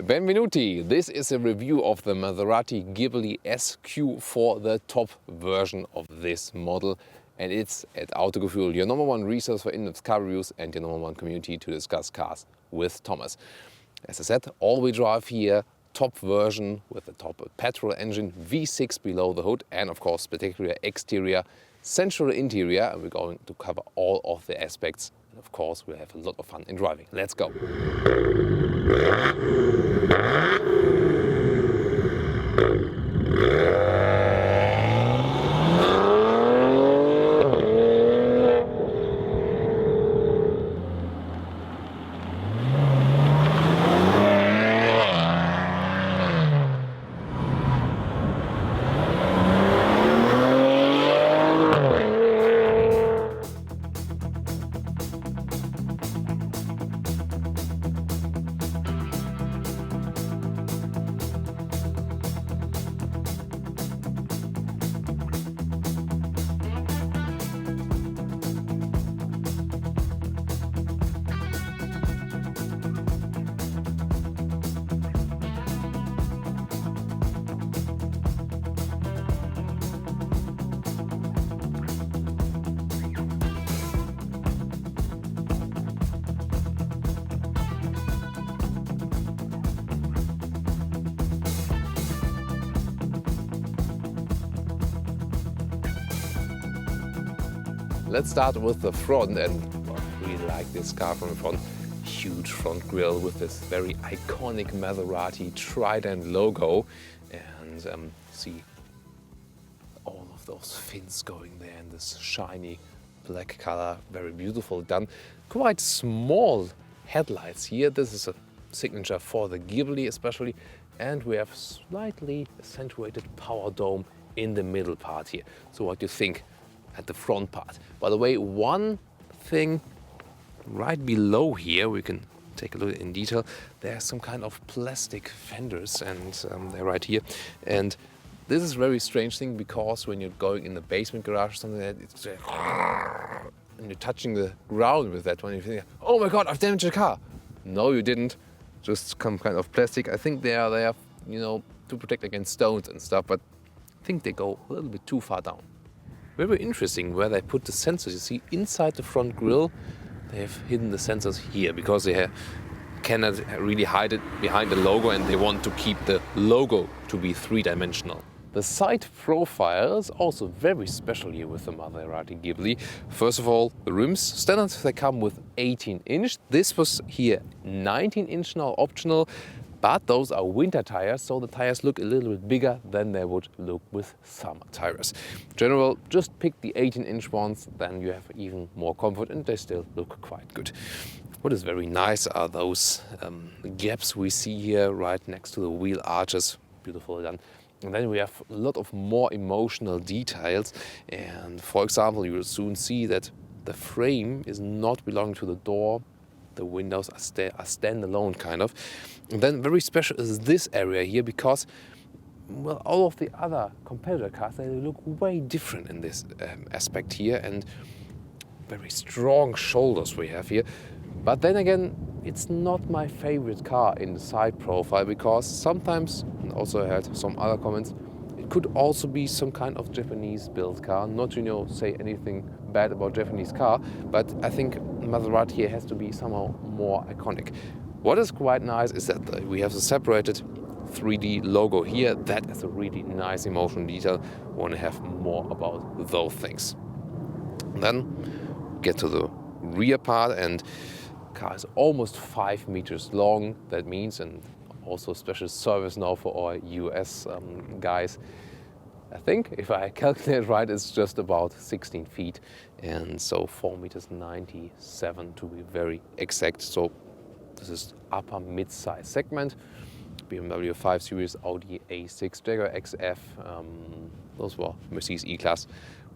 Benvenuti! This is a review of the Maserati Ghibli SQ4, the top version of this model. And it's at Autogefühl, your number one resource for in-depth car reviews and your number one community to discuss cars with Thomas. As I said, all-wheel drive here, top version with the top petrol engine, V6 below the hood, and of course spectacular exterior, sensual interior. And we're going to cover all of the aspects. And of course, we'll have a lot of fun in driving. Let's go! Let's start with the front, and I really like this car from the front. Huge front grille with this very iconic Maserati Trident logo, and see all of those fins going there in this shiny black color, very beautiful done. Quite small headlights here. This is a signature for the Ghibli especially, and we have slightly accentuated power dome in the middle part here. So what do you think at the front part? By the way, one thing right below here, we can take a look in detail. There's some kind of plastic fenders, and they're right here. And this is a very strange thing, because when you're going in the basement garage or something like that, it's and you're touching the ground with that one, you think, oh my God, I've damaged the car. No, you didn't. Just some kind of plastic. I think they are there, you know, to protect against stones and stuff, but I think they go a little bit too far down. Very interesting where they put the sensors. You see inside the front grille, they have hidden the sensors here because they cannot really hide it behind the logo, and they want to keep the logo to be three-dimensional. The side profile is also very special here with the Maserati Ghibli. First of all, the rims. Standard, they come with 18-inch. This was here 19-inch now optional. But those are winter tires, so the tires look a little bit bigger than they would look with summer tires. In general, just pick the 18-inch ones, then you have even more comfort, and they still look quite good. What is very nice are those gaps we see here right next to the wheel arches. Beautiful done. And then we have a lot of more emotional details. And for example, you will soon see that the frame is not belonging to the door. The windows are standalone kind of. And then very special is this area here, because well, all of the other competitor cars, they look way different in this aspect here, and very strong shoulders we have here. But then again, it's not my favorite car in the side profile, because sometimes, and also I heard some other comments, it could also be some kind of Japanese built car. Not to, you know, say anything bad about Japanese car, but I think Maserati here has to be somehow more iconic. What is quite nice is that we have the separated 3D logo here. That is a really nice emotional detail. Want to have more about those things. Then get to the rear part, and the car is almost 5 meters long. That means, and also special service now for our US guys, I think if I calculate right, it's just about 16 feet, and so 4.97 meters to be very exact. So this is upper mid-size segment. BMW 5 Series, Audi A6, Jaguar XF, those were Mercedes E-Class,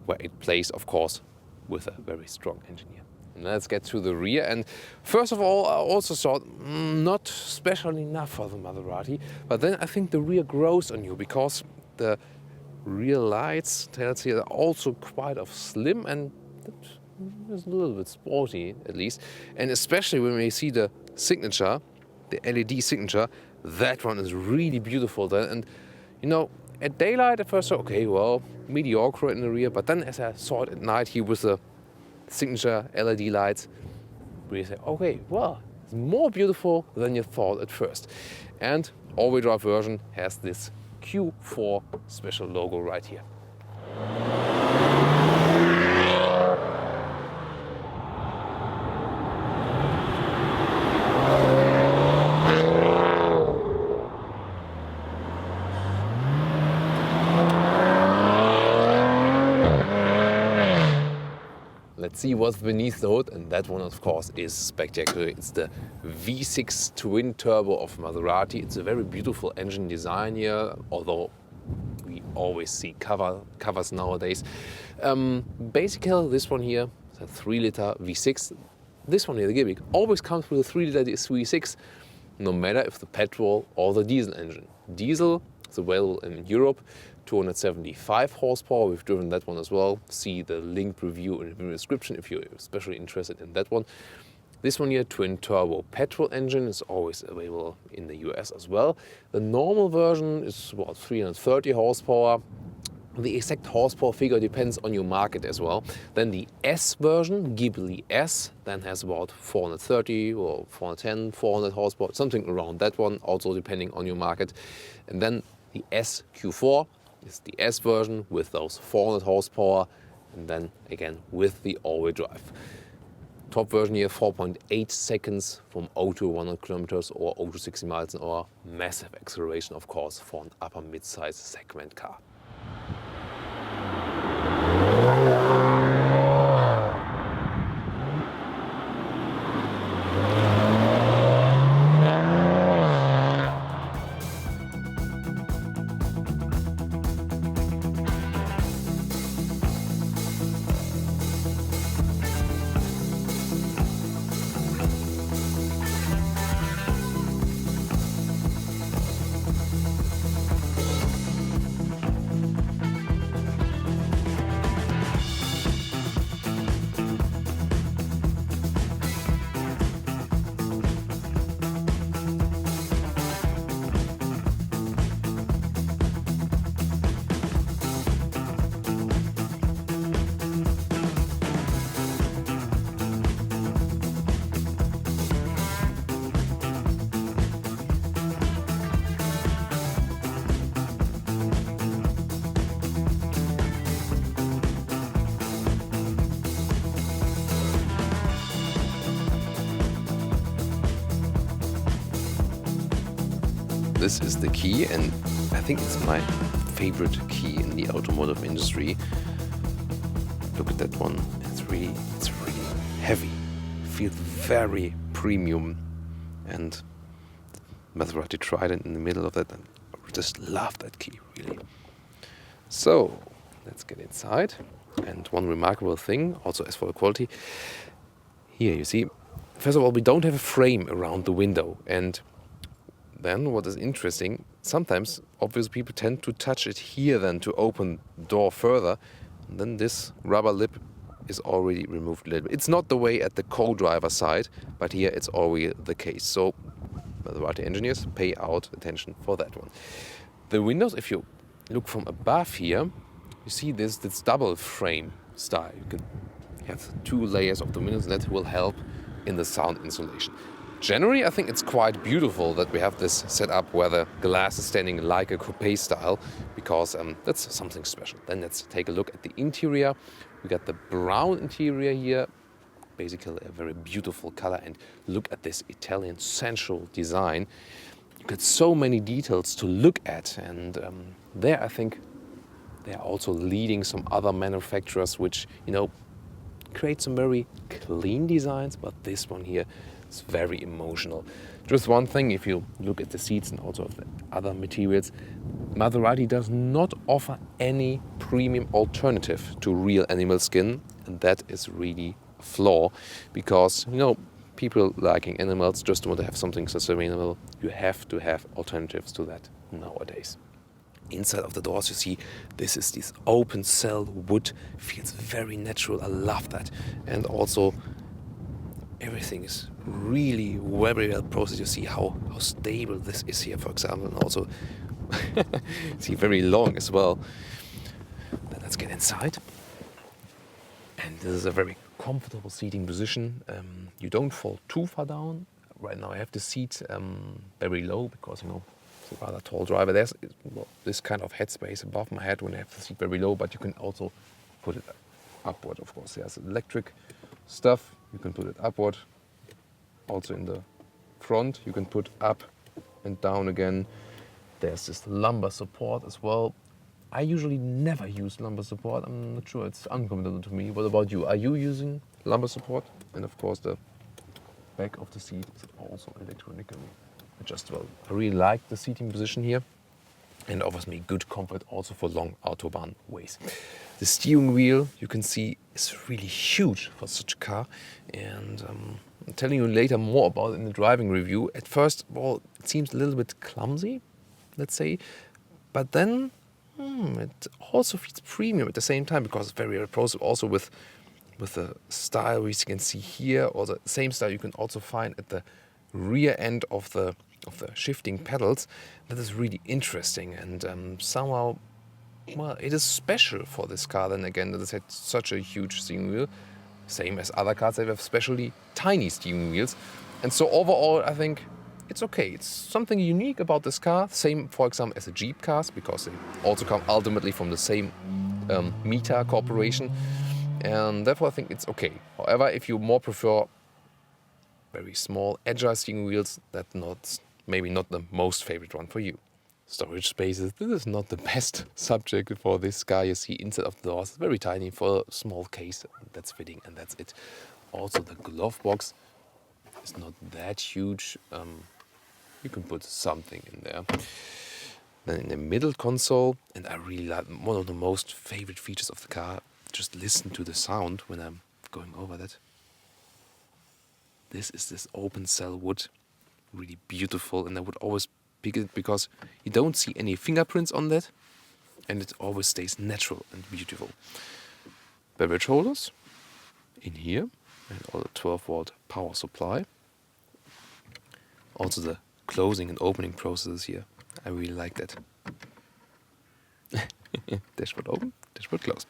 where it plays, of course, with a very strong engine here. And let's get to the rear. And first of all, I also thought not special enough for the Maserati, but then I think the rear grows on you, because the rear lights, tails here, are also quite of slim, and it's a little bit sporty at least. And especially when we see the signature, the LED signature, that one is really beautiful then. And you know, at daylight at first, okay, well, mediocre in the rear, but then as I saw it at night here with the signature LED lights, we say, okay, well, it's more beautiful than you thought at first. And all-wheel drive version has this Q4 special logo right here. Let's see what's beneath the hood, and that one of course is spectacular. It's the V6 twin turbo of Maserati. It's a very beautiful engine design here, although we always see covers nowadays. Basically this one here is a 3-liter V6. This one here, the Ghibli, always comes with a 3-liter V6, no matter if the petrol or the diesel engine. Diesel is available in Europe, 275 horsepower. We've driven that one as well. See the linked review in the description if you're especially interested in that one. This one here, twin turbo petrol engine, is always available in the US as well. The normal version is about 330 horsepower. The exact horsepower figure depends on your market as well. Then the S version, Ghibli S, then has about 430 or 410, 400 horsepower, something around that one, also depending on your market. And then the SQ4 is the S version with those 400 horsepower, and then again with the all-wheel drive. Top version here, 4.8 seconds from 0 to 100 kilometers or 0 to 60 miles an hour. Massive acceleration, of course, for an upper mid-size segment car. This is the key, and I think it's my favorite key in the automotive industry. Look at that one. It's really heavy. Feels very premium, and Maserati Trident in the middle of that. And I just love that key, really. So let's get inside. And one remarkable thing, also as for the quality, here you see, first of all, we don't have a frame around the window, and then what is interesting, sometimes obviously people tend to touch it here then to open the door further, and then this rubber lip is already removed a little bit. It's not the way at the co-driver side, but here it's already the case. So Maserati engineers pay out attention for that one. The windows, if you look from above here, you see this double frame style. You can have 2 layers of the windows, and that will help in the sound insulation. Generally, I think it's quite beautiful that we have this set up where the glass is standing like a coupe style, because that's something special. Then let's take a look at the interior. We got the brown interior here, basically a very beautiful color, and look at this Italian sensual design. You got so many details to look at, and there I think they are also leading some other manufacturers which, you know, create some very clean designs, but this one here, it's very emotional. Just one thing, if you look at the seats and also the other materials, Maserati does not offer any premium alternative to real animal skin, and that is really a flaw, because, you know, people liking animals just want to have something sustainable. You have to have alternatives to that nowadays. Inside of the doors you see this is this open cell wood, feels very natural. I love that. And also everything is really very well processed. You see how stable this is here, for example, and also see very long as well. Then let's get inside. And this is a very comfortable seating position. You don't fall too far down. Right now I have the seat very low because, you know, it's a rather tall driver. There's this kind of headspace above my head when I have the seat very low, but you can also put it upward, of course. There's electric stuff. You can put it upward. Also in the front, you can put up and down again. There's this lumbar support as well. I usually never use lumbar support. I'm not sure, it's uncomfortable to me. What about you? Are you using lumbar support? And of course the back of the seat is also electronically adjustable. I really like the seating position here and offers me good comfort also for long Autobahn ways. The steering wheel, you can see, is really huge for such a car. And I'm telling you later more about it in the driving review. At first, well, it seems a little bit clumsy, let's say. But then it also feels premium at the same time because it's very repulsive. Also with the style, which you can see here, or the same style you can also find at the rear end of the shifting pedals. That is really interesting and somehow, well, it is special for this car. Then again, that it had such a huge steering wheel, same as other cars. They have especially tiny steering wheels, and so overall, I think it's okay. It's something unique about this car. Same, for example, as the Jeep cars, because they also come ultimately from the same Meta corporation. And therefore, I think it's okay. However, if you more prefer very small, agile steering wheels, that's maybe not the most favorite one for you. Storage spaces. This is not the best subject for this car. You see inside of the doors, it's very tiny for a small case. That's fitting and that's it. Also, the glove box is not that huge. You can put something in there. Then in the middle console, and I really like one of the most favorite features of the car, just listen to the sound when I'm going over that. This is this open cell wood, really beautiful, and I would always pick it because you don't see any fingerprints on that, and it always stays natural and beautiful. Beverage holders in here, and all the 12-volt power supply. Also the closing and opening processes here. I really like that. Dashboard open, dashboard closed.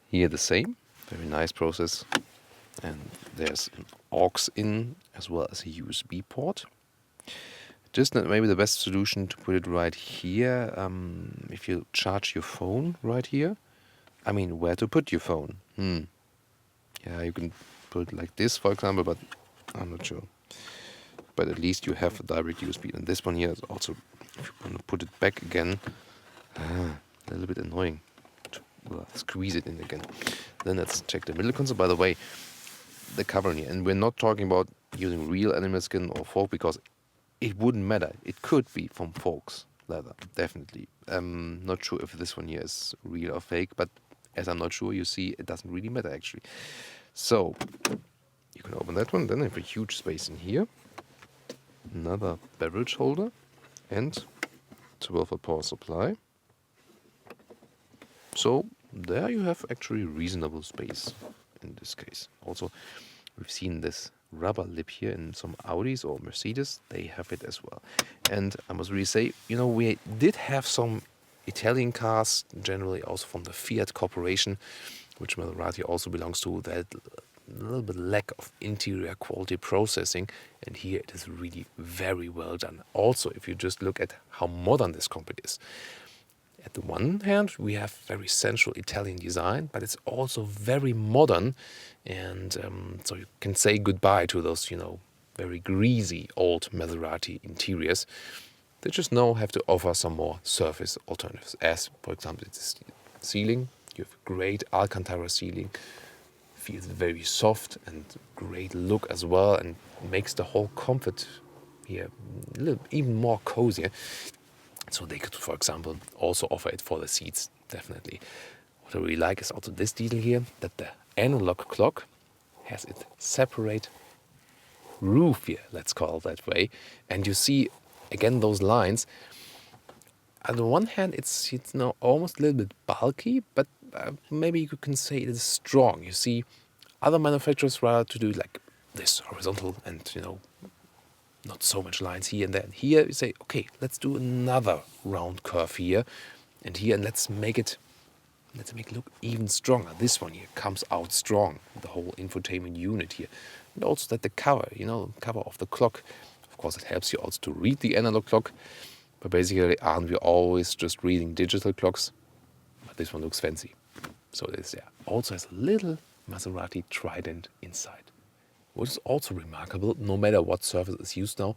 Here the same, very nice process. And there's an aux in as well as a USB port. Just not maybe the best solution to put it right here. If you charge your phone right here, I mean, where to put your phone? Yeah, you can put it like this, for example, but I'm not sure. But at least you have a direct USB. And this one here is also, if you want to put it back again, a little bit annoying to squeeze it in again. Then let's check the middle console. By the way, the covering here, and we're not talking about using real animal skin or folk because it wouldn't matter. It could be from folks leather, definitely. Not sure if this one here is real or fake, but as I'm not sure, you see, it doesn't really matter actually. So you can open that one. Then I have a huge space in here. Another beverage holder and 12-volt power supply. So there you have actually reasonable space in this case. Also, we've seen this rubber lip here in some Audis or Mercedes. They have it as well. And I must really say, you know, we did have some Italian cars, generally also from the Fiat Corporation, which Maserati also belongs to, that a little bit lack of interior quality processing, and here it is really very well done. Also, if you just look at how modern this cockpit is. At the one hand, we have very sensual Italian design, but it's also very modern, and so you can say goodbye to those, you know, very greasy old Maserati interiors. They just now have to offer some more surface alternatives, as, for example, it's ceiling. You have great Alcantara ceiling. Feels very soft and great look as well, and makes the whole comfort here a little even more cozier. So they could, for example, also offer it for the seats, definitely. What I really like is also this detail here, that the analog clock has its separate roof here, let's call it that way. And you see, again, those lines. On the one hand, it's now almost a little bit bulky, but maybe you can say it is strong. You see, other manufacturers rather to do like this horizontal and, you know, not so much lines here and there. And here you say, okay, let's do another round curve here and here, and let's make it look even stronger. This one here comes out strong, the whole infotainment unit here. And also that the cover, you know, cover of the clock, of course it helps you also to read the analog clock, but basically aren't we always just reading digital clocks? But this one looks fancy. So it is there. Also has a little Maserati trident inside. What is also remarkable, no matter what surface is used now,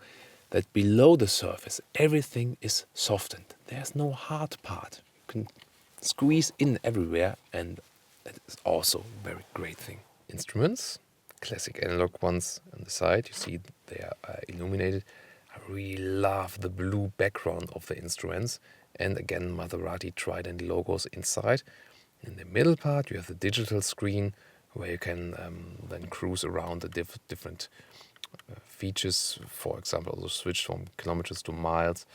that below the surface everything is softened. There's no hard part. You can squeeze in everywhere, and that is also a very great thing. Instruments, classic analog ones on the side. You see they are illuminated. I really love the blue background of the instruments, and again Maserati trident logos inside. In the middle part you have the digital screen where you can then cruise around the different features. For example, also switch from kilometers to miles,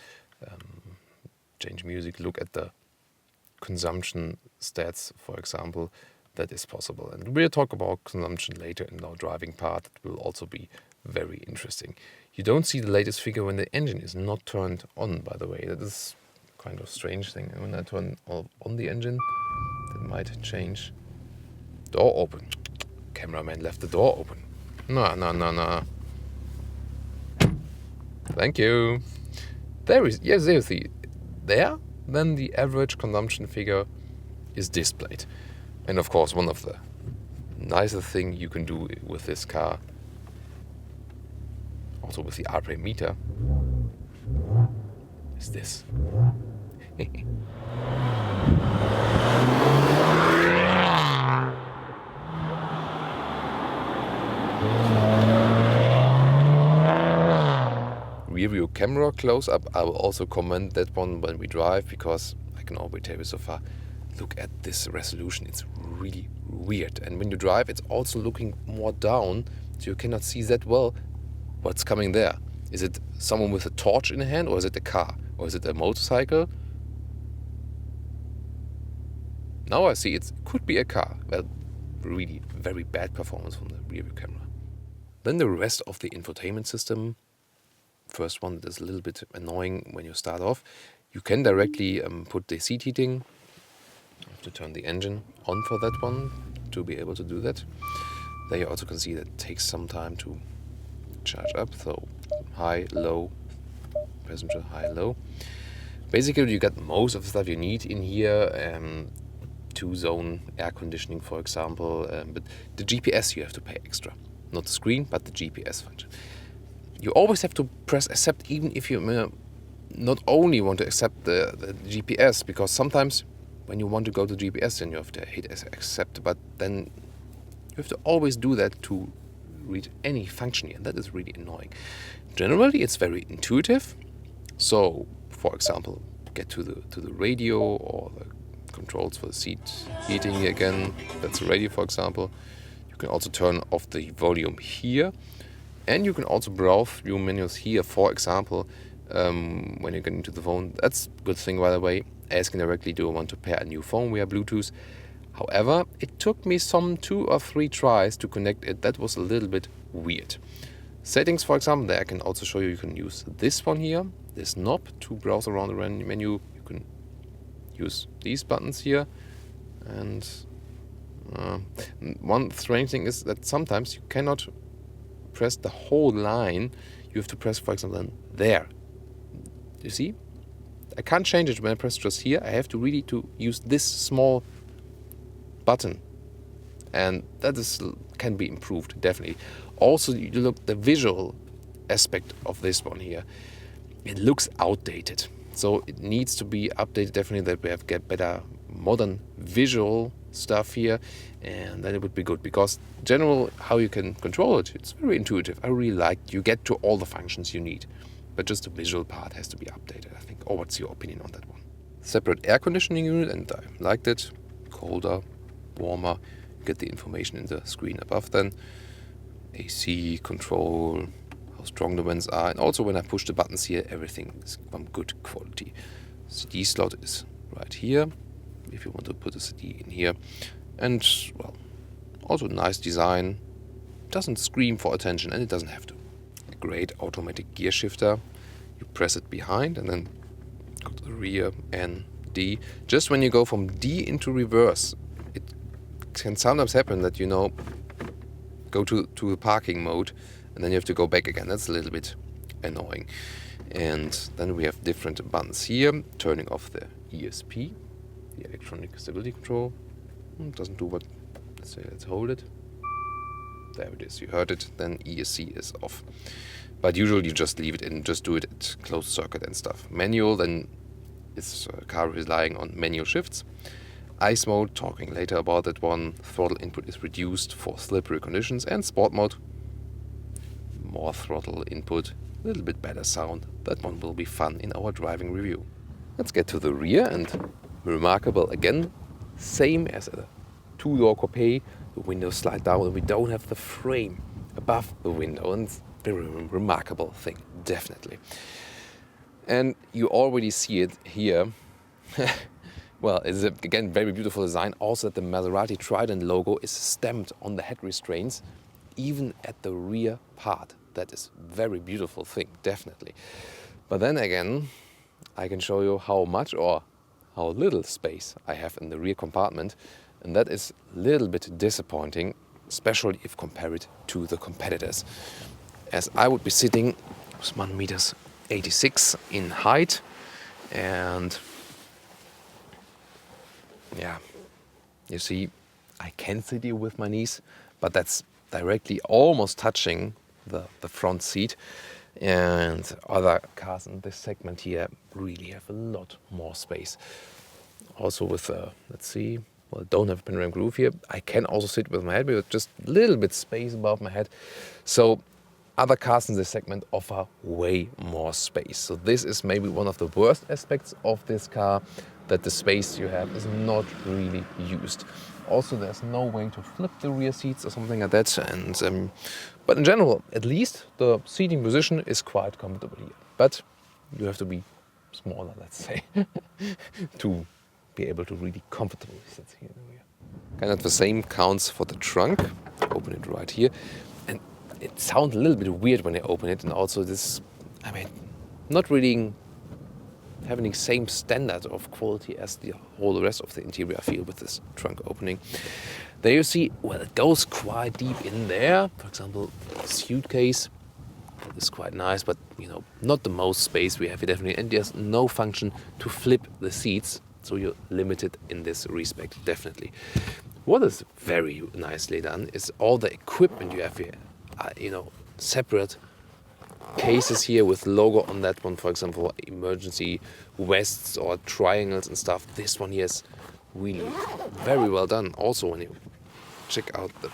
change music, look at the consumption stats, for example. That is possible. And we'll talk about consumption later in our driving part. It will also be very interesting. You don't see the latest figure when the engine is not turned on, by the way. That is kind of strange thing. When I turn on the engine, that might change. Door open. Cameraman left the door open. No. Thank you. There you see. There, then the average consumption figure is displayed. And of course, one of the nicest thing you can do with this car, also with the RPM meter, is this. Rear view camera close up. I will also comment that one when we drive, because I can already tell you so far. Look at this resolution, it's really weird. And when you drive, it's also looking more down, so you cannot see that well what's coming there. Is it someone with a torch in hand, or is it a car? Or is it a motorcycle? Now I see it could be a car. Well, really very bad performance from the rear view camera. Then the rest of the infotainment system. First one that is a little bit annoying when you start off. You can directly put the seat heating. You have to turn the engine on for that one to be able to do that. There you also can see that it takes some time to charge up. So high, low, passenger, high, low. Basically you got most of the stuff you need in here. 2-zone air conditioning, for example. But the GPS you have to pay extra. Not the screen, but the GPS function. You always have to press accept, even if you not only want to accept the GPS, because sometimes when you want to go to GPS, then you have to hit accept, but then you have to always do that to read any function here, and that is really annoying. Generally, it's very intuitive. So, for example, get to the radio or the controls for the seat heating again. That's the radio, for example. You can also turn off the volume here. And you can also browse through menus here, for example, when you get into the phone. That's a good thing, by the way. Asking directly, do I want to pair a new phone via Bluetooth? However, it took me some 2 or 3 tries to connect it. That was a little bit weird. Settings, for example, there I can also show you. You can use this one here, this knob, to browse around the menu. You can use these buttons here. And one strange thing is that sometimes you cannot press the whole line. You have to press, for example, there. You see? I can't change it when I press just here. I have to really use this small button. And that can be improved, definitely. Also, you look the visual aspect of this one here. It looks outdated. So it needs to be updated, definitely, that we have get better modern visual stuff here, and then it would be good, because general how you can control it, it's very intuitive. I really like you get to all the functions you need, but just the visual part has to be updated, I think. Or what's your opinion on that one? Separate air conditioning unit, and I liked it. Colder, warmer, you get the information in the screen above. Then AC control, how strong the vents are, and also when I push the buttons here, everything is from good quality. CD slot is right here if you want to put a CD in here. And, well, also nice design, doesn't scream for attention, and it doesn't have to. A great automatic gear shifter. You press it behind and then go to the rear, N, D. Just when you go from D into reverse, it can sometimes happen that, you know, go to the parking mode and then you have to go back again. That's a little bit annoying. And then we have different buttons here. Turning off the ESP, the electronic stability control. It doesn't do what, let's hold it. There it is, you heard it. Then ESC is off. But usually you just leave it in, just do it at closed circuit and stuff. Manual, then is a car relying on manual shifts. Ice mode, talking later about that one. Throttle input is reduced for slippery conditions. And sport mode, more throttle input, a little bit better sound. That one will be fun in our driving review. Let's get to the rear, and remarkable again, same as a two-door coupe. The windows slide down and we don't have the frame above the window, and it's a very remarkable thing, definitely. And you already see it here. Well, it's again very beautiful design. Also that the Maserati Trident logo is stamped on the head restraints, even at the rear part. That is a very beautiful thing, definitely. But then again, I can show you how much or how little space I have in the rear compartment. And that is a little bit disappointing, especially if compared to the competitors. As I would be sitting with 1.86 m in height, and yeah, you see, I can sit here with my knees, but that's directly almost touching the front seat. And other cars in this segment here really have a lot more space. Also with, let's see, well, don't have a panoramic roof here. I can also sit with my head with just a little bit space above my head. So other cars in this segment offer way more space. So this is maybe one of the worst aspects of this car, that the space you have is not really used. Also, there's no way to flip the rear seats or something like that. And but in general, at least the seating position is quite comfortable here. But you have to be smaller, let's say, to be able to really comfortably sit here in the rear. Kind of the same counts for the trunk. Open it right here. And it sounds a little bit weird when I open it. And also this, I mean, not really having the same standard of quality as the whole rest of the interior, I feel, with this trunk opening. There you see, well, it goes quite deep in there. For example, a suitcase is quite nice, but you know, not the most space we have here, definitely. And there's no function to flip the seats, so you're limited in this respect, definitely. What is very nicely done is all the equipment you have here. You know, separate cases here with logo on that one, for example, emergency vests or triangles and stuff. This one here is really very well done. Also, when you check out the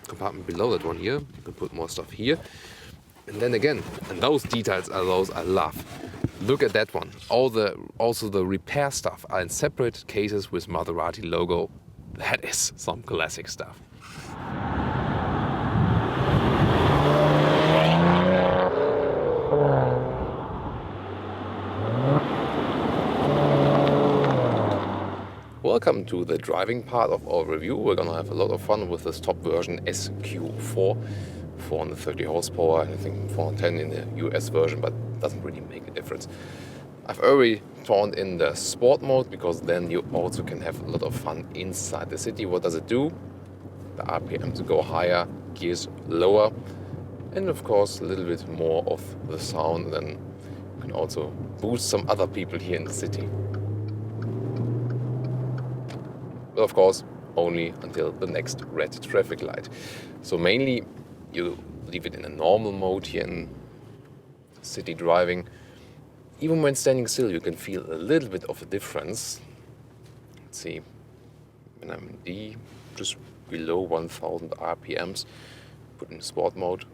compartment below that one here, you can put more stuff here. And then again, and those details are those I love. Look at that one. Also the repair stuff are in separate cases with Maserati logo. That is some classic stuff. Welcome to the driving part of our review. We're gonna have a lot of fun with this top version SQ4, 430 horsepower, I think 410 in the US version, but doesn't really make a difference. I've already turned in the sport mode because then you also can have a lot of fun inside the city. What does it do? The RPM to go higher, gears lower, and of course a little bit more of the sound. Then you can also boost some other people here in the city. But of course, only until the next red traffic light. So mainly you leave it in a normal mode here in city driving. Even when standing still, you can feel a little bit of a difference. Let's see, when I'm in D, just below 1000 RPMs, put in sport mode,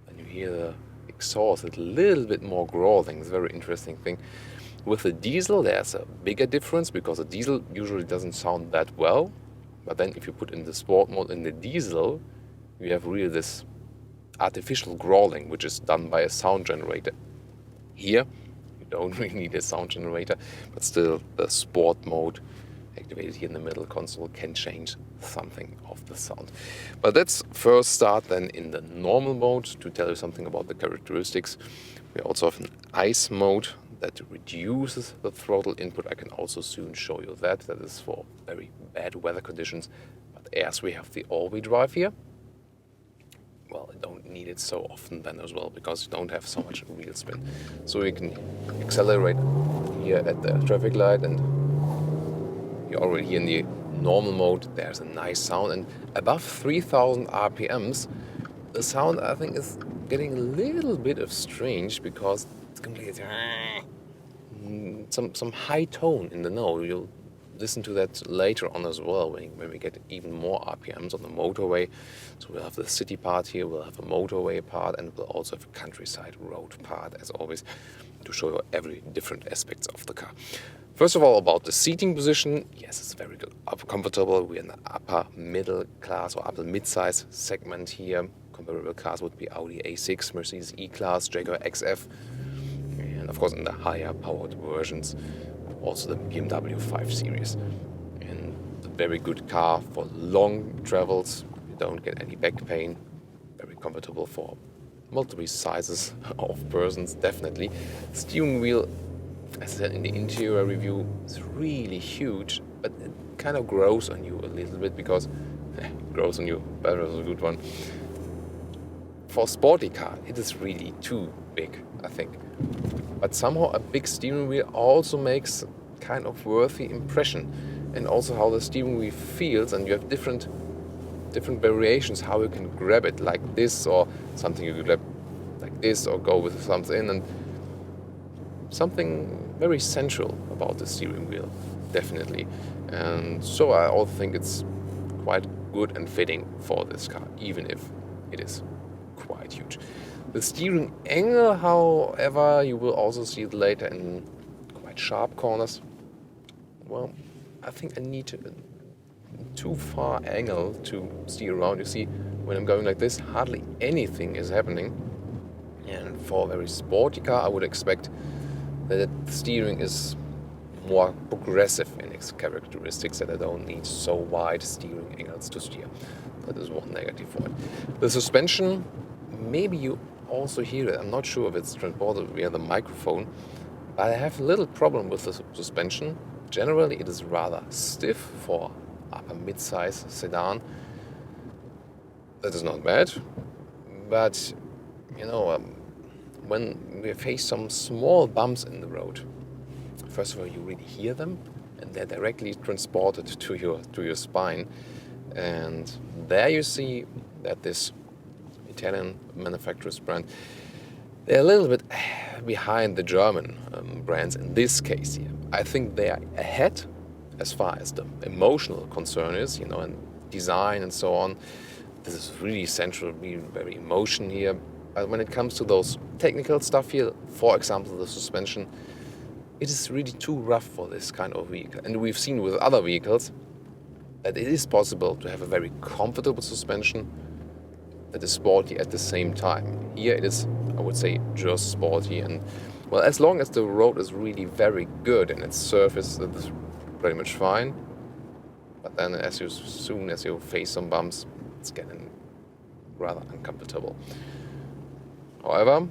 and you hear the exhaust a little bit more growling. It's a very interesting thing. With the diesel, there's a bigger difference because the diesel usually doesn't sound that well. But then if you put in the sport mode in the diesel, you have really this artificial growling, which is done by a sound generator. Here, you don't really need a sound generator, but still the sport mode activated here in the middle console can change something of the sound. But let's first start then in the normal mode to tell you something about the characteristics. We also have an ice mode that reduces the throttle input. I can also soon show you that. That is for very bad weather conditions. But as we have the all-wheel drive here, well, I don't need it so often then as well, because you don't have so much wheel spin. So you can accelerate here at the traffic light, and you're already here in the normal mode. There's a nice sound, and above 3000 RPMs, the sound I think is getting a little bit of strange, because it's completely some high tone in the note. You'll listen to that later on as well when we get even more RPMs on the motorway. So we'll have the city part here, we'll have a motorway part, and we'll also have a countryside road part, as always, to show you every different aspects of the car. First of all, about the seating position, yes, it's very good, comfortable. We're in the upper middle class or upper mid-size segment here. Comparable cars would be Audi A6, Mercedes E-Class, Jaguar XF, and of course in the higher powered versions, also the BMW 5 Series. And a very good car for long travels. You don't get any back pain. Very comfortable for multiple sizes of persons, definitely. Steering wheel, as I said in the interior review, is really huge, but it kind of grows on you a little bit, because grows on you, that was a good one. For a sporty car, it is really too big, I think. But somehow a big steering wheel also makes kind of worthy impression. And also how the steering wheel feels, and you have different variations how you can grab it, like this, or something you could grab like this, or go with the thumbs in, and something very sensual about the steering wheel, definitely. And so I also think it's quite good and fitting for this car, even if it is quite huge. The steering angle, however, you will also see it later in quite sharp corners. Well, I think I need too far angle to steer around. You see, when I'm going like this, hardly anything is happening. And for a very sporty car, I would expect that the steering is more progressive in its characteristics, that I don't need so wide steering angles to steer. That is one negative for it. The suspension, maybe you also hear it. I'm not sure if it's transported via the microphone, but I have a little problem with the suspension. Generally, it is rather stiff for upper mid-size sedan. That is not bad, but you know, when we face some small bumps in the road, first of all, you really hear them, and they're directly transported to your spine. And there you see that this Italian manufacturer's brand, they're a little bit behind the German brands in this case here. I think they are ahead as far as the emotional concern is, you know, and design and so on. This is really central, really very emotion here. But when it comes to those technical stuff here, for example, the suspension, it is really too rough for this kind of vehicle. And we've seen with other vehicles that it is possible to have a very comfortable suspension that is sporty at the same time. Here it is, I would say, just sporty. And well, as long as the road is really very good and its surface, that is pretty much fine. But then as soon as you face some bumps, it's getting rather uncomfortable. However,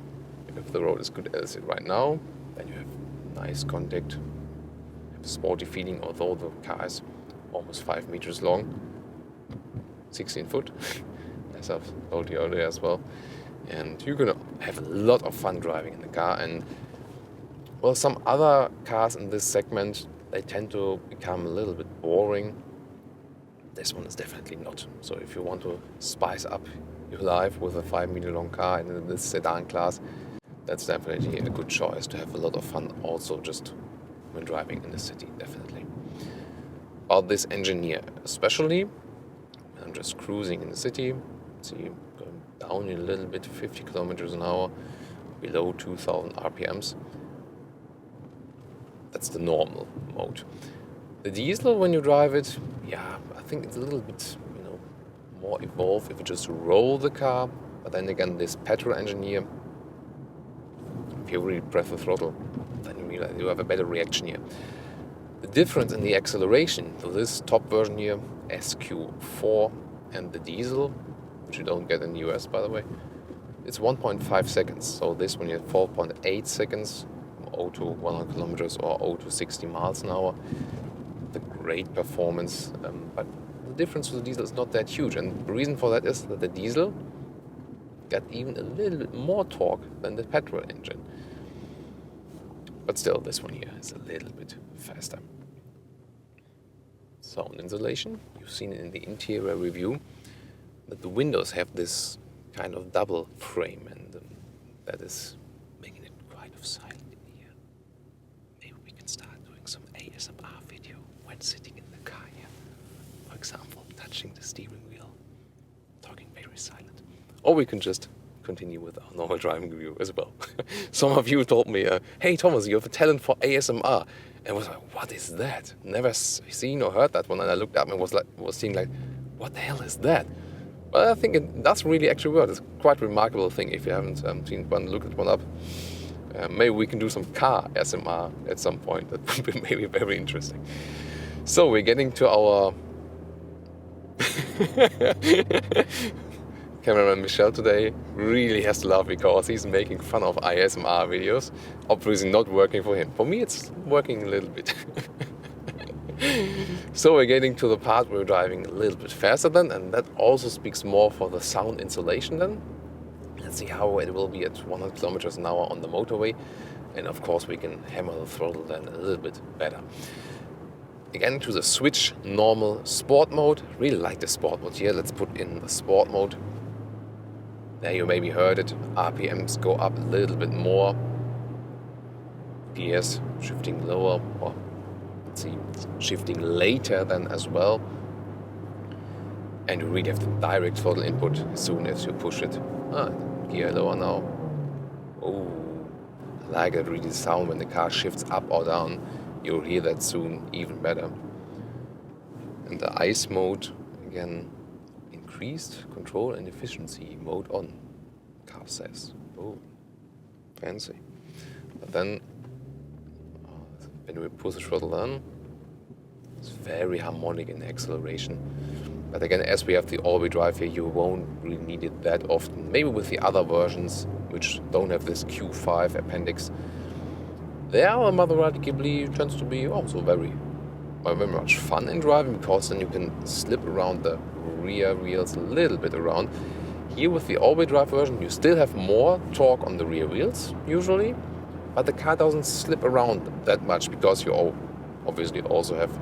if the road is good as it right now, then you have nice contact, have a sporty feeling, although the car is almost 5 meters long, 16 foot, as I've told you earlier as well. And you're gonna have a lot of fun driving in the car. And well, some other cars in this segment, they tend to become a little bit boring. This one is definitely not. So if you want to spice up your life with a 5 meter long car in this sedan class, that's definitely a good choice to have a lot of fun also just when driving in the city, definitely. About this engine here, especially when I'm just cruising in the city, see, going down a little bit, 50 kilometers an hour, below 2000 RPMs. That's the normal mode. The diesel, when you drive it, yeah, I think it's a little bit, you know, more evolved if you just roll the car. But then again, this petrol engine here, if you really press the throttle, then you realize you have a better reaction here. The difference in the acceleration to this top version here, SQ4, and the diesel, which you don't get in the US by the way, it's 1.5 seconds. So this one you have 4.8 seconds, 0 to 100 kilometers or 0 to 60 miles an hour. The great performance, but the difference with the diesel is not that huge. And the reason for that is that the diesel got even a little bit more torque than the petrol engine. But still, this one here is a little bit faster. Sound insulation, you've seen it in the interior review, that the windows have this kind of double frame, and that is making it quite of silent in here. Maybe we can start doing some ASMR video when sitting in the car here. For example, touching the steering wheel, talking very silent. Or we can just continue with our normal driving review as well. Some of you told me, hey Thomas, you have a talent for ASMR. And I was like, what is that? Never seen or heard that one. And I looked up and was seeing like, what the hell is that? But I think it does really actually work. It's quite a remarkable thing. If you haven't seen one, look at one up. Maybe we can do some car ASMR at some point. That would be maybe very interesting. So we're getting to our cameraman Michel today really has to laugh because he's making fun of ASMR videos. Obviously not working for him. For me it's working a little bit. So we're getting to the part where we're driving a little bit faster then, and that also speaks more for the sound insulation then. Let's see how it will be at 100 kilometers an hour on the motorway. And of course we can hammer the throttle then a little bit better. Again, to the switch normal sport mode. Really like the sport mode here. Let's put in the sport mode. There you maybe heard it. RPMs go up a little bit more. Gears shifting lower, or let's see, shifting later then as well. And you really have the direct throttle input as soon as you push it. Gear lower now. Oh, I like that really sound when the car shifts up or down. You'll hear that soon even better. And the ICE mode, again, increased control and efficiency mode on, car says. Oh, fancy. But then, when we push the throttle down, it's very harmonic in the acceleration. But again, as we have the all-wheel drive here, you won't really need it that often. Maybe with the other versions, which don't have this Q5 appendix. There, our Maserati Ghibli tends to be also very much fun in driving, because then you can slip around the rear wheels a little bit around. Here with the all-wheel drive version, you still have more torque on the rear wheels, usually, but the car doesn't slip around that much because you obviously also have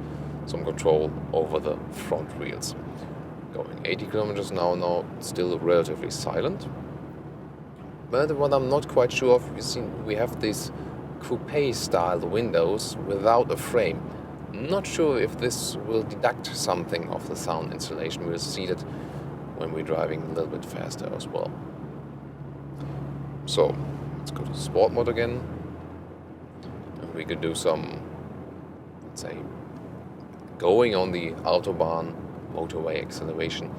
some control over the front wheels. Going 80 kilometers an hour now, still relatively silent. But what I'm not quite sure of, you see, we have these coupe-style windows without a frame. Not sure if this will deduct something of the sound insulation. We'll see that when we're driving a little bit faster as well. So, let's go to sport mode again. And we could do some, let's say, going on the Autobahn motorway acceleration,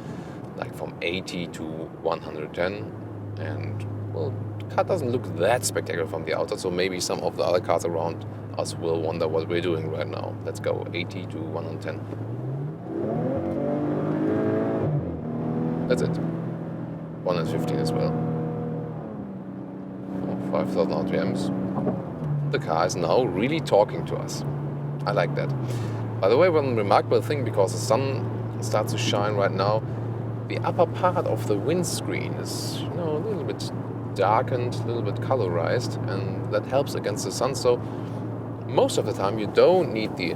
like from 80 to 110. And, well, the car doesn't look that spectacular from the outside, so maybe some of the other cars around us will wonder what we're doing right now. Let's go 80 to 110. That's it. 115 as well. 5,000 RPMs. The car is now really talking to us. I like that. By the way, one remarkable thing, because the sun starts to shine right now, the upper part of the windscreen is, a little bit darkened, a little bit colorized, and that helps against the sun. So most of the time you don't need the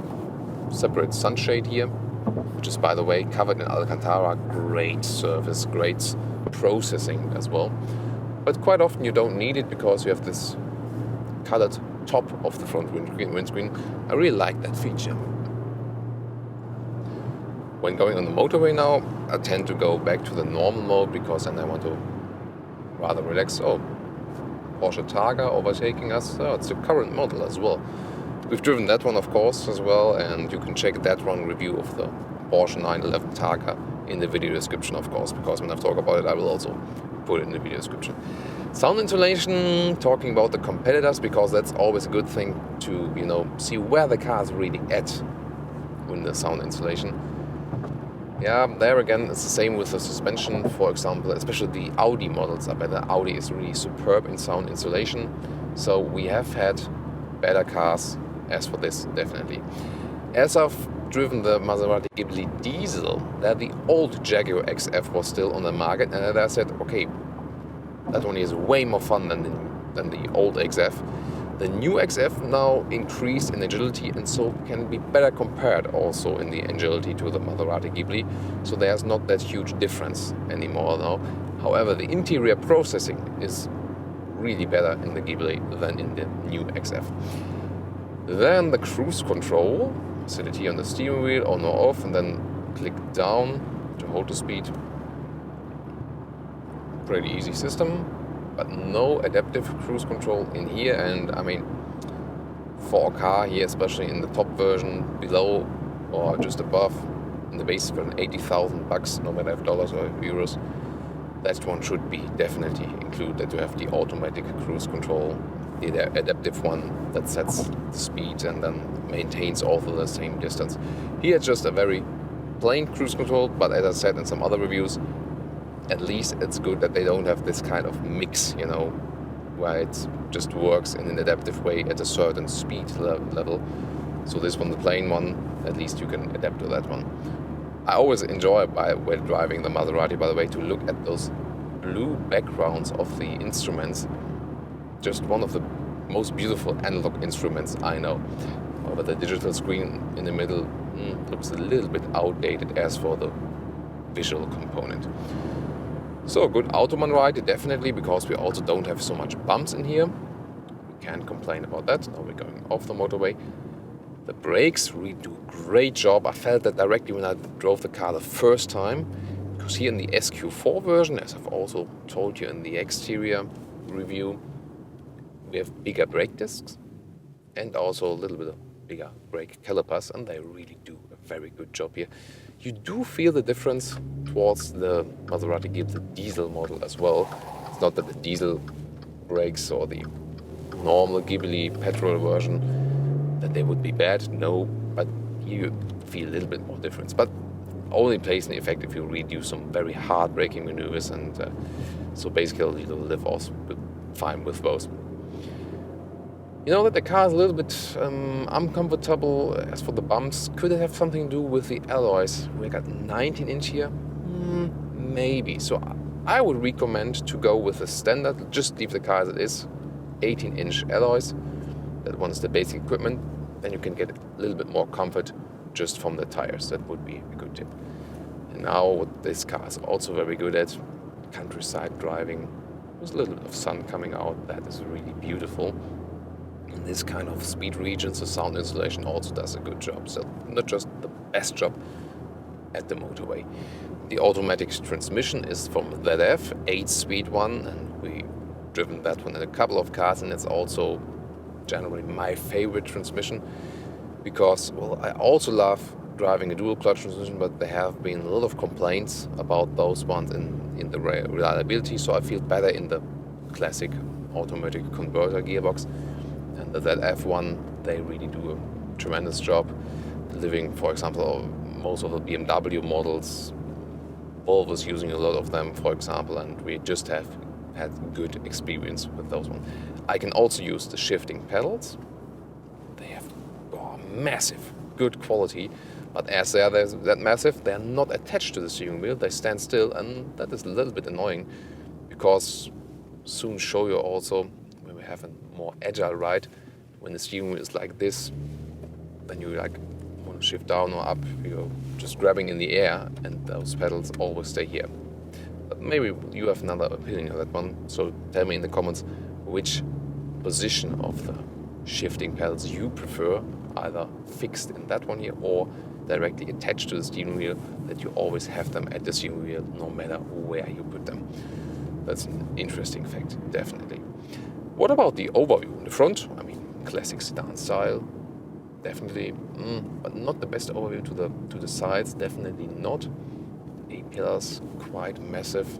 separate sunshade here, which is, by the way, covered in Alcantara. Great service, great processing as well. But quite often you don't need it because you have this colored top of the front windscreen. I really like that feature. When going on the motorway now, I tend to go back to the normal mode because then I want to rather relax. Oh, Porsche Targa overtaking us. Oh, it's the current model as well. We've driven that one, of course, as well, and you can check that one review of the Porsche 911 Targa in the video description, of course, because when I talk about it, I will also put it in the video description. Sound insulation, talking about the competitors, because that's always a good thing to, see where the car is really at in the sound insulation. Yeah, there again, it's the same with the suspension, for example, especially the Audi models are better. Audi is really superb in sound insulation. So we have had better cars as for this, definitely. As I've driven the Maserati Ghibli diesel, that the old Jaguar XF was still on the market, and I said, okay, that one is way more fun than the old XF. The new XF now increased in agility and so can be better compared also in the agility to the Maserati Ghibli. So there's not that huge difference anymore now. However, the interior processing is really better in the Ghibli than in the new XF. Then the cruise control, set it here on the steering wheel, on or off, and then click down to hold the speed. Pretty easy system, but no adaptive cruise control in here. And I mean, for a car here, especially in the top version, below or just above, in the base version, $80,000, no matter if dollars or euros, that one should be definitely included, to have the automatic cruise control, the adaptive one that sets the speed and then maintains also the same distance. Here it's just a very plain cruise control, but as I said in some other reviews, at least it's good that they don't have this kind of mix, where it just works in an adaptive way at a certain speed level. So this one, the plain one, at least you can adapt to that one. I always enjoy, when driving the Maserati, by the way, to look at those blue backgrounds of the instruments. Just one of the most beautiful analog instruments I know. However, the digital screen in the middle looks a little bit outdated as for the visual component. So a good Autobahn ride, definitely, because we also don't have so much bumps in here. We can't complain about that. Now we're going off the motorway. The brakes really do a great job. I felt that directly when I drove the car the first time, because here in the SQ4 version, as I've also told you in the exterior review, we have bigger brake discs and also a little bit of bigger brake calipers, and they really do a very good job here. You do feel the difference towards the Maserati Ghibli diesel model as well. It's not that the diesel brakes or the normal Ghibli petrol version, that they would be bad, no, but you feel a little bit more difference. But only plays an effect if you really do some very hard braking maneuvers, and so basically you'll live also fine with those. You know that the car is a little bit uncomfortable as for the bumps. Could it have something to do with the alloys? We got 19-inch here? Maybe. So I would recommend to go with the standard, just leave the car as it is, 18-inch alloys. That one is the basic equipment. Then you can get a little bit more comfort just from the tires. That would be a good tip. And now what this car is also very good at, countryside driving. There's a little bit of sun coming out. That is really beautiful. In this kind of speed regions, the sound insulation also does a good job. So not just the best job at the motorway. The automatic transmission is from ZF, 8-speed one, and we've driven that one in a couple of cars, and it's also generally my favorite transmission because, well, I also love driving a dual clutch transmission, but there have been a lot of complaints about those ones in the reliability, so I feel better in the classic automatic converter gearbox. And the ZF one, they really do a tremendous job delivering, for example, most of the BMW models. Volvo is using a lot of them, for example, and we just have had good experience with those ones. I can also use the shifting pedals. They have massive, good quality, but as they're that massive, they're not attached to the steering wheel. They stand still, and that is a little bit annoying because soon show you also when we have a more agile ride, when the steering wheel is like this, then you want to shift down or up, you're just grabbing in the air, and those pedals always stay here. But maybe you have another opinion on that one, so tell me in the comments which position of the shifting pedals you prefer, either fixed in that one here or directly attached to the steering wheel, that you always have them at the steering wheel no matter where you put them. That's an interesting fact, definitely. What about the overview in the front? I mean, classic sedan style, definitely, but not the best overview to the sides, definitely not. A-pillars, quite massive.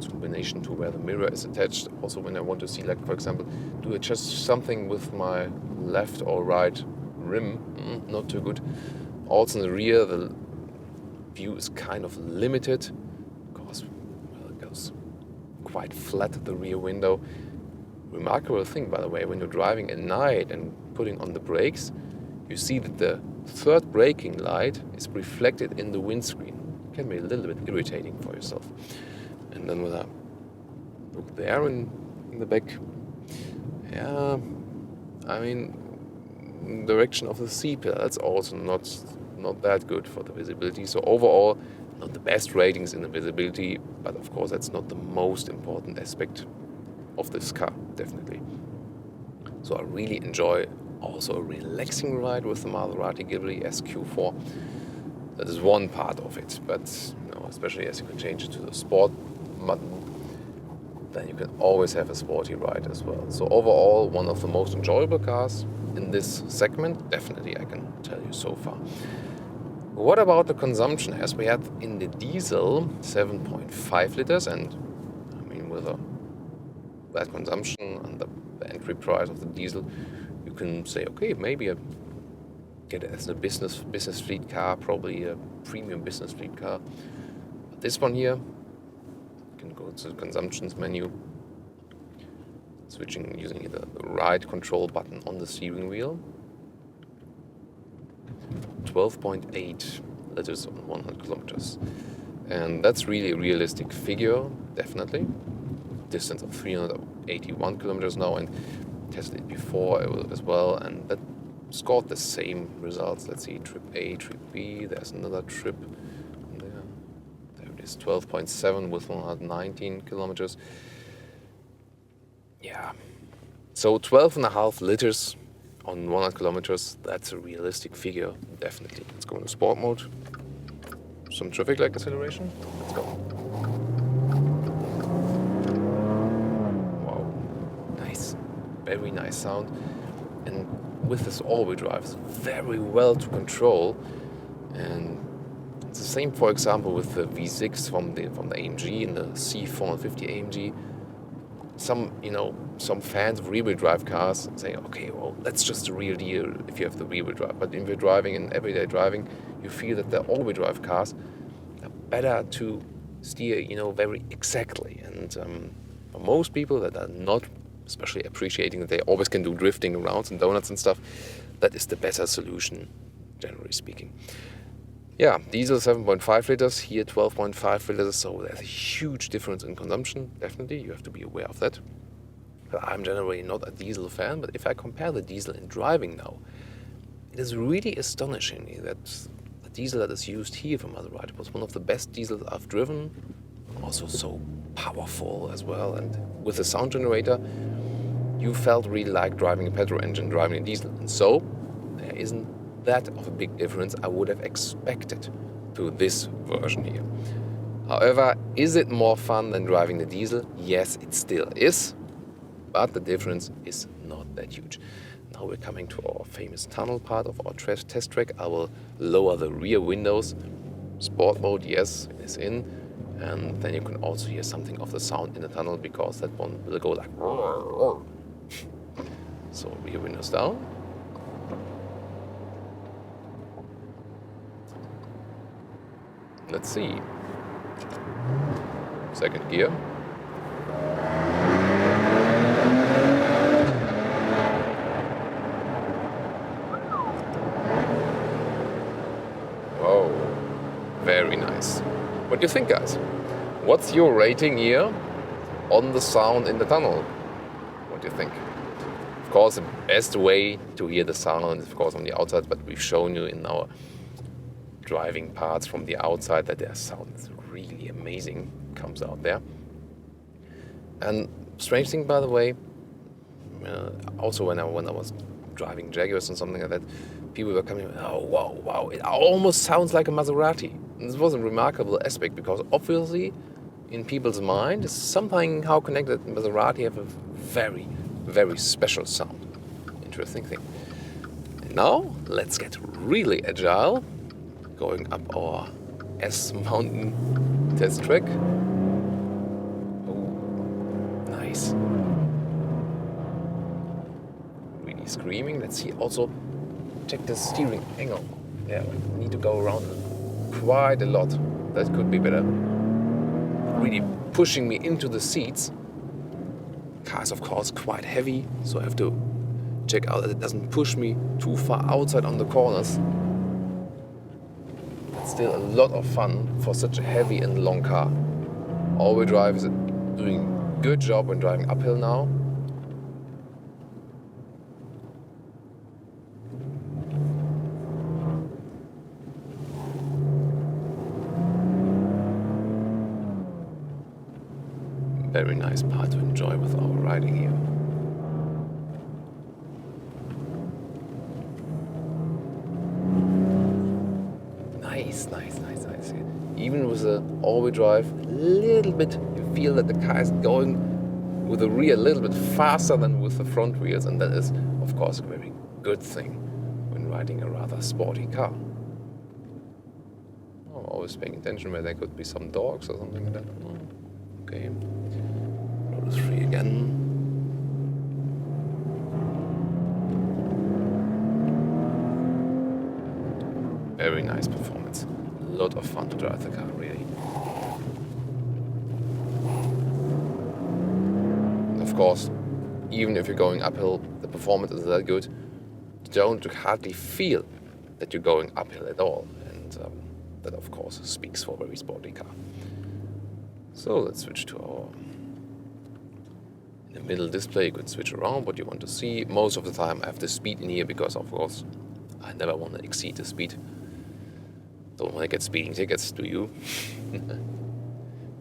also in combination to where the mirror is attached. Also when I want to see, like for example, do I adjust something with my left or right rim? Not too good. Also in the rear, the view is kind of limited because well, it goes quite flat at the rear window. Remarkable thing, by the way, when you're driving at night and putting on the brakes, you see that the third braking light is reflected in the windscreen. It can be a little bit irritating for yourself. And then when I look there in the back, yeah, I mean, direction of the C-pillar, that's also not that good for the visibility. So overall, not the best ratings in the visibility, but of course that's not the most important aspect of this car, definitely. So I really enjoy also a relaxing ride with the Maserati Ghibli SQ4. That is one part of it, but especially as you can change it to the sport button, then you can always have a sporty ride as well. So overall, one of the most enjoyable cars in this segment, definitely I can tell you so far. What about the consumption? As we had in the diesel, 7.5 liters, and I mean with that consumption and the entry price of the diesel, you can say, okay, maybe I get it as a business fleet car, probably a premium business fleet car. But this one here, you can go to the consumptions menu, switching using the right control button on the steering wheel. 12.8 liters on 100 kilometers. And that's really a realistic figure, definitely. Distance of 381 kilometers now, and tested it before as well, and that scored the same results. Let's see, trip A, trip B, there's another trip there. There it is, 12.7 with 119 kilometers. Yeah, so 12.5 liters on 100 kilometers, that's a realistic figure, definitely. Let's go into sport mode. Some traffic light acceleration. Let's go. Wow, nice, very nice sound. And with this all-wheel drive, it's very well to control. And it's the same, for example, with the V6 from the AMG and the C450 AMG. Some fans of rear-wheel drive cars say, okay, well, that's just the real deal if you have the rear-wheel drive. But if you're driving in everyday driving, you feel that the all-wheel drive cars are better to steer, very exactly. And for most people that are not especially appreciating that they always can do drifting around and donuts and stuff, that is the better solution, generally speaking. Yeah, diesel 7.5 liters, here 12.5 liters, so there's a huge difference in consumption, definitely, you have to be aware of that. But I'm generally not a diesel fan, but if I compare the diesel in driving now, it is really astonishing that the diesel that is used here from Maserati was one of the best diesels I've driven, also so powerful as well, and with the sound generator, you felt really like driving a petrol engine, driving a diesel, and so there isn't that of a big difference I would have expected to this version here. However, is it more fun than driving the diesel? Yes, it still is, but the difference is not that huge. Now we're coming to our famous tunnel part of our test track. I will lower the rear windows. Sport mode, yes, is in. And then you can also hear something of the sound in the tunnel because that one will go like... So rear windows down. Let's see. Second gear. Whoa, very nice. What do you think, guys? What's your rating here on the sound in the tunnel? What do you think? Of course, the best way to hear the sound is, of course, on the outside, but we've shown you in our driving parts from the outside that their sound is really amazing, comes out there. And strange thing, by the way, also when I was driving Jaguars and something like that, people were coming, oh wow, it almost sounds like a Maserati. And this was a remarkable aspect because obviously in people's mind is something how connected Maserati have a very, very special sound. Interesting thing. And now let's get really agile, going up our S mountain test track. nice. Really screaming. Let's see, also check the steering angle. Yeah, we need to go around quite a lot. That could be better. Really pushing me into the seats. Car is of course quite heavy, so I have to check out that it doesn't push me too far outside on the corners. It's still a lot of fun for such a heavy and long car. All-wheel drive is doing a good job when driving uphill now. Very nice part to enjoy with our riding here. Nice. Even with the all-wheel drive, a little bit you feel that the car is going with the rear a little bit faster than with the front wheels, and that is, of course, a very good thing when riding a rather sporty car. I'm always paying attention where there could be some dogs or something like that. Okay. Road is free again. Very nice performance. A lot of fun to drive the car, really. Of course, even if you're going uphill, the performance is that good. You don't hardly feel that you're going uphill at all. And that, of course, speaks for a very sporty car. So let's switch to our... In the middle display, you could switch around what you want to see. Most of the time I have the speed in here because, of course, I never want to exceed the speed. Don't want to get speeding tickets, do you?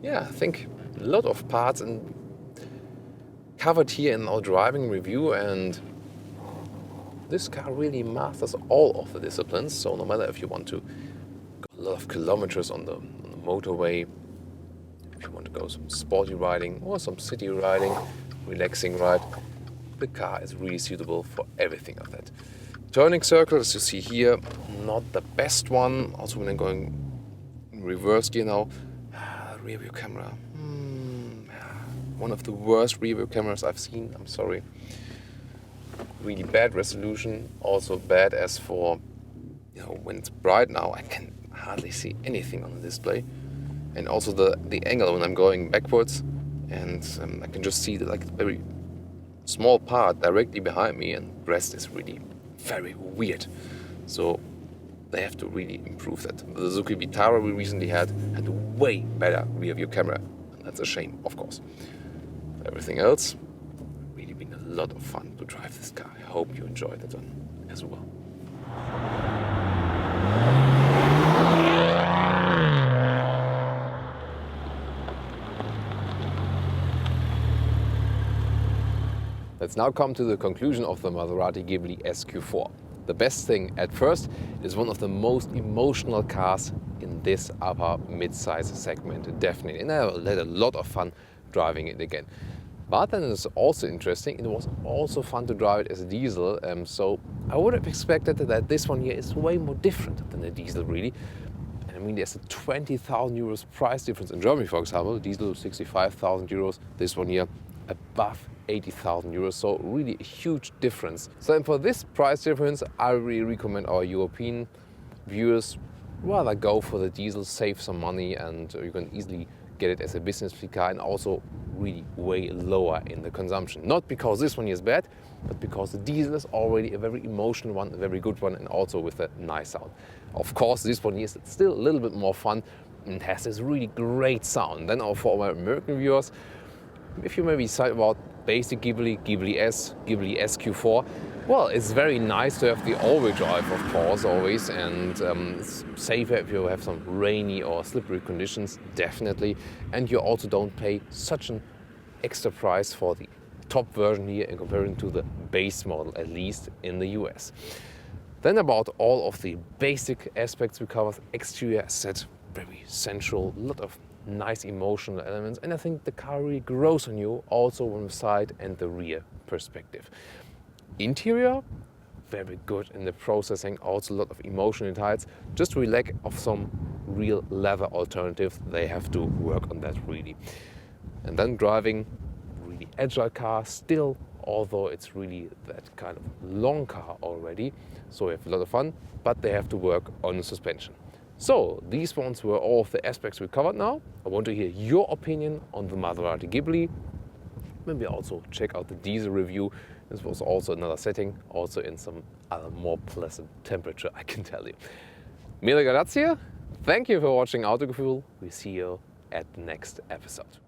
Yeah, I think a lot of parts and covered here in our driving review, and this car really masters all of the disciplines. So no matter if you want to go a lot of kilometers on the motorway, if you want to go some sporty riding or some city riding, relaxing ride, the car is really suitable for everything of that. Turning circle, as you see here, not the best one. Also when I'm going in reverse gear now, rear view camera. One of the worst rear view cameras I've seen, I'm sorry. Really bad resolution, also bad as for, when it's bright now, I can hardly see anything on the display. And also the angle when I'm going backwards, and I can just see a very small part directly behind me, and the rest is really very weird. So they have to really improve that. The Suzuki Vitara we recently had a way better rear view camera, and that's a shame, of course. Everything else, really been a lot of fun to drive this car. I hope you enjoyed it one as well. Let's now come to the conclusion of the Maserati Ghibli SQ4. The best thing at first is one of the most emotional cars in this upper mid-size segment, definitely. And I had a lot of fun driving it again. But then it's also interesting, it was also fun to drive it as a diesel, so I would have expected that this one here is way more different than a diesel, really. And I mean, there's a 20,000 euros price difference in Germany, for example. Diesel 65,000 euros, this one here above 80,000 euros, so really a huge difference. So for this price difference, I really recommend our European viewers rather go for the diesel, save some money, and you can easily get it as a business car, and also really way lower in the consumption. Not because this one is bad, but because the diesel is already a very emotional one, a very good one, and also with a nice sound. Of course, this one is still a little bit more fun and has this really great sound. Then for our American viewers, if you maybe decide about basic Ghibli S, Ghibli SQ4, well, it's very nice to have the all-wheel drive, of course, always, and it's safer if you have some rainy or slippery conditions, definitely. And you also don't pay such an extra price for the top version here in comparison to the base model, at least in the US. Then about all of the basic aspects we covered, exterior set, very central, a lot of nice emotional elements, and I think the car really grows on you also from the side and the rear perspective. Interior, very good in the processing, also a lot of emotional details, just with lack of some real leather alternatives, they have to work on that really. And then driving, really agile car still, although it's really that kind of long car already. So we have a lot of fun, but they have to work on the suspension. So these ones were all of the aspects we covered now. I want to hear your opinion on the Maserati Ghibli. Maybe also check out the diesel review. This was also another setting, also in some other more pleasant temperature, I can tell you. Mille grazie. Thank you for watching Autogefühl. We see you at the next episode.